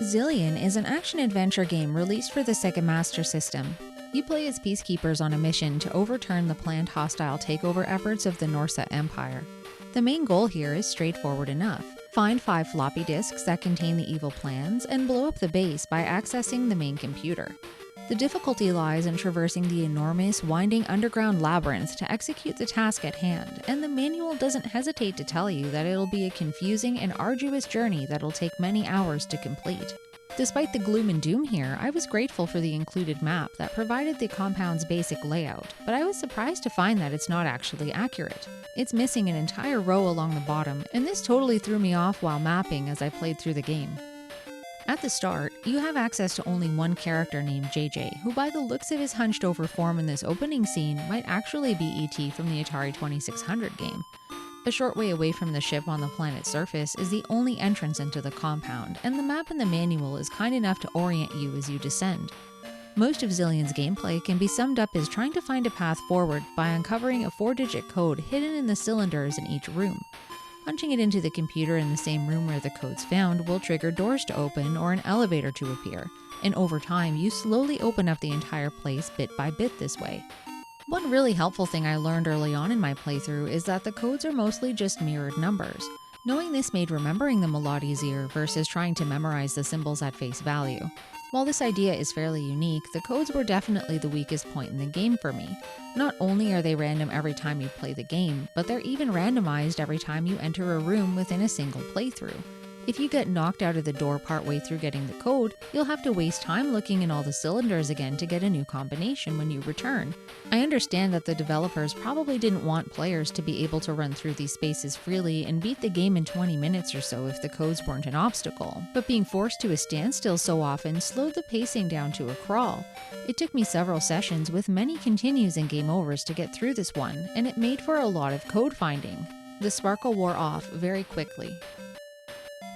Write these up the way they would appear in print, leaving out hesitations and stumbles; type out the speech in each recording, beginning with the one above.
Zillion is an action-adventure game released for the Sega Master System. You play as peacekeepers on a mission to overturn the planned hostile takeover efforts of the Norsa Empire. The main goal here is straightforward enough. Find 5 floppy disks that contain the evil plans and blow up the base by accessing the main computer. The difficulty lies in traversing the enormous, winding underground labyrinth to execute the task at hand, and the manual doesn't hesitate to tell you that it'll be a confusing and arduous journey that'll take many hours to complete. Despite the gloom and doom here, I was grateful for the included map that provided the compound's basic layout, but I was surprised to find that it's not actually accurate. It's missing an entire row along the bottom, and this totally threw me off while mapping as I played through the game. At the start, you have access to only one character named JJ, who by the looks of his hunched over form in this opening scene might actually be E.T. from the Atari 2600 game. A short way away from the ship on the planet's surface is the only entrance into the compound, and the map in the manual is kind enough to orient you as you descend. Most of Zillion's gameplay can be summed up as trying to find a path forward by uncovering a 4-digit code hidden in the cylinders in each room. Punching it into the computer in the same room where the code's found will trigger doors to open or an elevator to appear, and over time you slowly open up the entire place bit by bit this way. One really helpful thing I learned early on in my playthrough is that the codes are mostly just mirrored numbers. Knowing this made remembering them a lot easier versus trying to memorize the symbols at face value. While this idea is fairly unique, the codes were definitely the weakest point in the game for me. Not only are they random every time you play the game, but they're even randomized every time you enter a room within a single playthrough. If you get knocked out of the door partway through getting the code, you'll have to waste time looking in all the cylinders again to get a new combination when you return. I understand that the developers probably didn't want players to be able to run through these spaces freely and beat the game in 20 minutes or so if the codes weren't an obstacle, but being forced to a standstill so often slowed the pacing down to a crawl. It took me several sessions with many continues and game overs to get through this one, and it made for a lot of code finding. The sparkle wore off very quickly.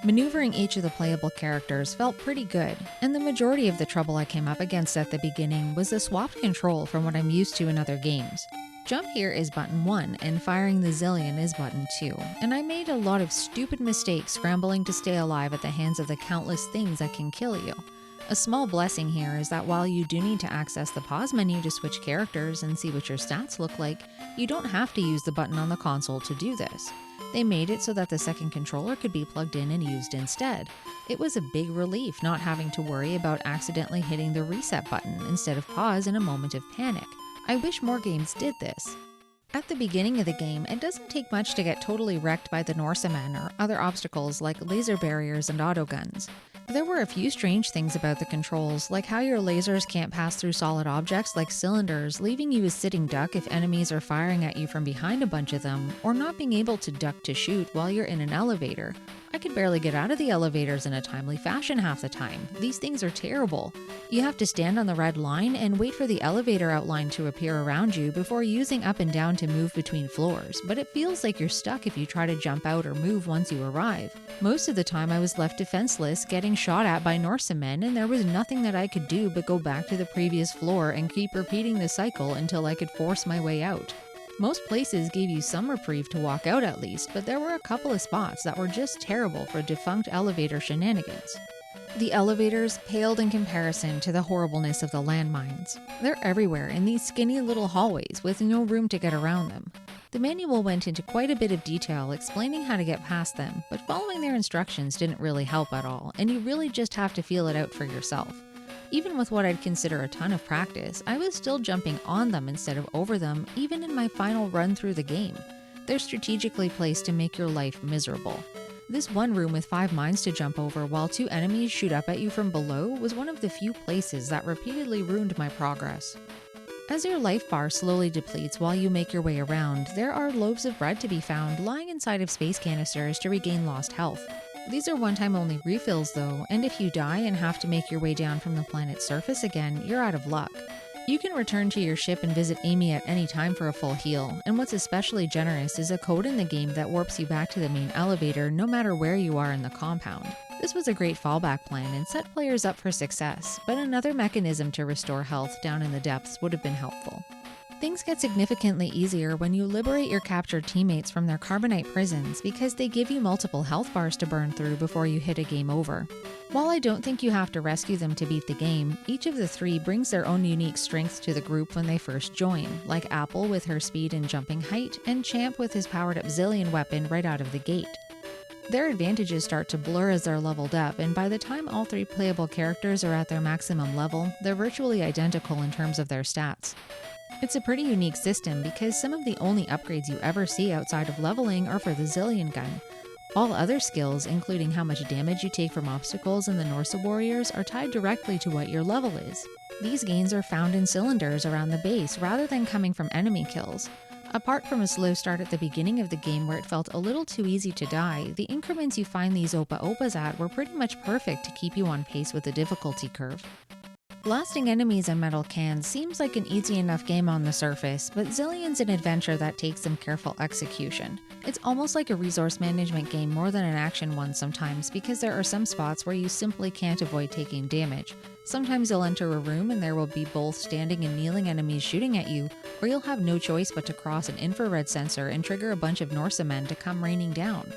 Maneuvering each of the playable characters felt pretty good, and the majority of the trouble I came up against at the beginning was the swapped control from what I'm used to in other games. Jump here is button 1, and firing the Zillion is button 2, and I made a lot of stupid mistakes scrambling to stay alive at the hands of the countless things that can kill you. A small blessing here is that while you do need to access the pause menu to switch characters and see what your stats look like, you don't have to use the button on the console to do this. They made it so that the second controller could be plugged in and used instead. It was a big relief not having to worry about accidentally hitting the reset button instead of pause in a moment of panic. I wish more games did this. At the beginning of the game, it doesn't take much to get totally wrecked by the Norsemen or other obstacles like laser barriers and autoguns. There were a few strange things about the controls, like how your lasers can't pass through solid objects like cylinders, leaving you a sitting duck if enemies are firing at you from behind a bunch of them, or not being able to duck to shoot while you're in an elevator. I could barely get out of the elevators in a timely fashion half the time. These things are terrible. You have to stand on the red line and wait for the elevator outline to appear around you before using up and down to move between floors, but it feels like you're stuck if you try to jump out or move once you arrive. Most of the time I was left defenseless, getting shot at by Norsemen, and there was nothing that I could do but go back to the previous floor and keep repeating the cycle until I could force my way out. Most places gave you some reprieve to walk out at least, but there were a couple of spots that were just terrible for defunct elevator shenanigans. The elevators paled in comparison to the horribleness of the landmines. They're everywhere in these skinny little hallways with no room to get around them. The manual went into quite a bit of detail explaining how to get past them, but following their instructions didn't really help at all, and you really just have to feel it out for yourself. Even with what I'd consider a ton of practice, I was still jumping on them instead of over them, even in my final run through the game. They're strategically placed to make your life miserable. This one room with 5 mines to jump over while 2 enemies shoot up at you from below was one of the few places that repeatedly ruined my progress. As your life bar slowly depletes while you make your way around, there are loaves of bread to be found lying inside of space canisters to regain lost health. These are one-time only refills though, and if you die and have to make your way down from the planet's surface again, you're out of luck. You can return to your ship and visit Amy at any time for a full heal, and what's especially generous is a code in the game that warps you back to the main elevator no matter where you are in the compound. This was a great fallback plan and set players up for success, but another mechanism to restore health down in the depths would have been helpful. Things get significantly easier when you liberate your captured teammates from their carbonite prisons because they give you multiple health bars to burn through before you hit a game over. While I don't think you have to rescue them to beat the game, each of the three brings their own unique strengths to the group when they first join, like Apple with her speed and jumping height, and Champ with his powered-up Zilean weapon right out of the gate. Their advantages start to blur as they're leveled up, and by the time all three playable characters are at their maximum level, they're virtually identical in terms of their stats. It's a pretty unique system because some of the only upgrades you ever see outside of leveling are for the Zilean gun. All other skills, including how much damage you take from obstacles in the Norse warriors, are tied directly to what your level is. These gains are found in cylinders around the base rather than coming from enemy kills. Apart from a slow start at the beginning of the game where it felt a little too easy to die, the increments you find these Opa-Opas at were pretty much perfect to keep you on pace with the difficulty curve. Blasting enemies in metal cans seems like an easy enough game on the surface, but Zilean's an adventure that takes some careful execution. It's almost like a resource management game more than an action one sometimes, because there are some spots where you simply can't avoid taking damage. Sometimes you'll enter a room and there will be both standing and kneeling enemies shooting at you, or you'll have no choice but to cross an infrared sensor and trigger a bunch of Norsemen to come raining down.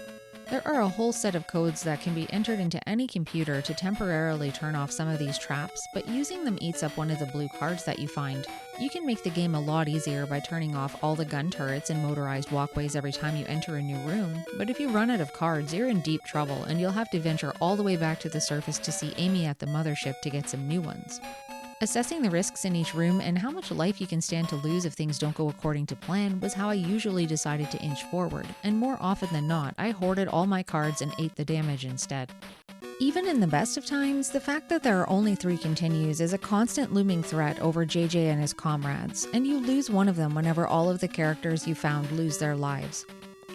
There are a whole set of codes that can be entered into any computer to temporarily turn off some of these traps, but using them eats up one of the blue cards that you find. You can make the game a lot easier by turning off all the gun turrets and motorized walkways every time you enter a new room, but if you run out of cards, you're in deep trouble and you'll have to venture all the way back to the surface to see Amy at the mothership to get some new ones. Assessing the risks in each room and how much life you can stand to lose if things don't go according to plan was how I usually decided to inch forward, and more often than not, I hoarded all my cards and ate the damage instead. Even in the best of times, the fact that there are only 3 continues is a constant looming threat over JJ and his comrades, and you lose one of them whenever all of the characters you found lose their lives.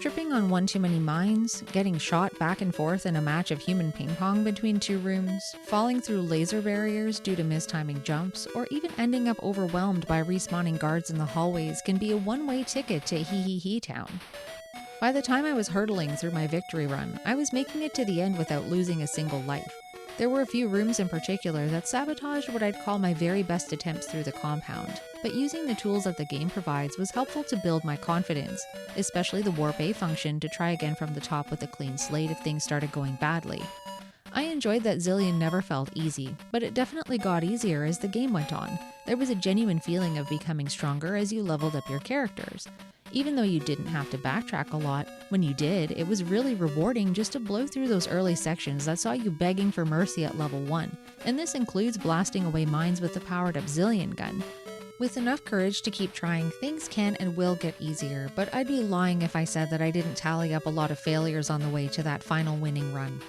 Tripping on one too many mines, getting shot back and forth in a match of human ping pong between 2 rooms, falling through laser barriers due to mistiming jumps, or even ending up overwhelmed by respawning guards in the hallways can be a one-way ticket to Hee Hee Hee Town. By the time I was hurtling through my victory run, I was making it to the end without losing a single life. There were a few rooms in particular that sabotaged what I'd call my very best attempts through the compound, but using the tools that the game provides was helpful to build my confidence, especially the Warp A function to try again from the top with a clean slate if things started going badly. I enjoyed that Zilean never felt easy, but it definitely got easier as the game went on. There was a genuine feeling of becoming stronger as you leveled up your characters. Even though you didn't have to backtrack a lot, when you did, it was really rewarding just to blow through those early sections that saw you begging for mercy at level 1, and this includes blasting away mines with the powered-up Zilean gun. With enough courage to keep trying, things can and will get easier, but I'd be lying if I said that I didn't tally up a lot of failures on the way to that final winning run.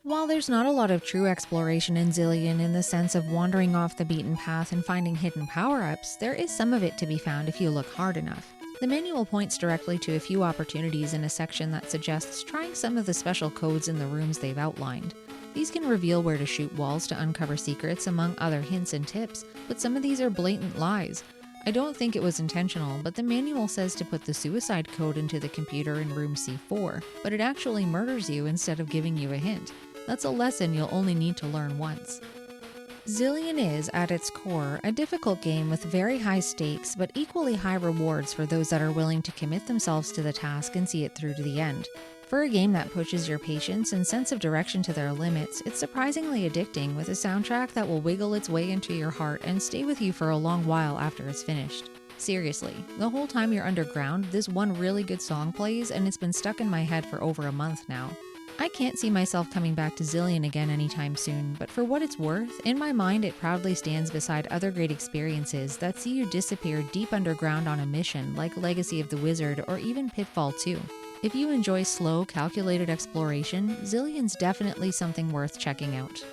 While there's not a lot of true exploration in Zilean in the sense of wandering off the beaten path and finding hidden power-ups, there is some of it to be found if you look hard enough. The manual points directly to a few opportunities in a section that suggests trying some of the special codes in the rooms they've outlined. These can reveal where to shoot walls to uncover secrets among other hints and tips, but some of these are blatant lies. I don't think it was intentional, but the manual says to put the suicide code into the computer in room C4, but it actually murders you instead of giving you a hint. That's a lesson you'll only need to learn once. Zilean is, at its core, a difficult game with very high stakes but equally high rewards for those that are willing to commit themselves to the task and see it through to the end. For a game that pushes your patience and sense of direction to their limits, it's surprisingly addicting with a soundtrack that will wiggle its way into your heart and stay with you for a long while after it's finished. Seriously, the whole time you're underground, this one really good song plays and it's been stuck in my head for over a month now. I can't see myself coming back to Zilean again anytime soon, but for what it's worth, in my mind it proudly stands beside other great experiences that see you disappear deep underground on a mission like Legacy of the Wizard or even Pitfall 2. If you enjoy slow, calculated exploration, Zilean's definitely something worth checking out.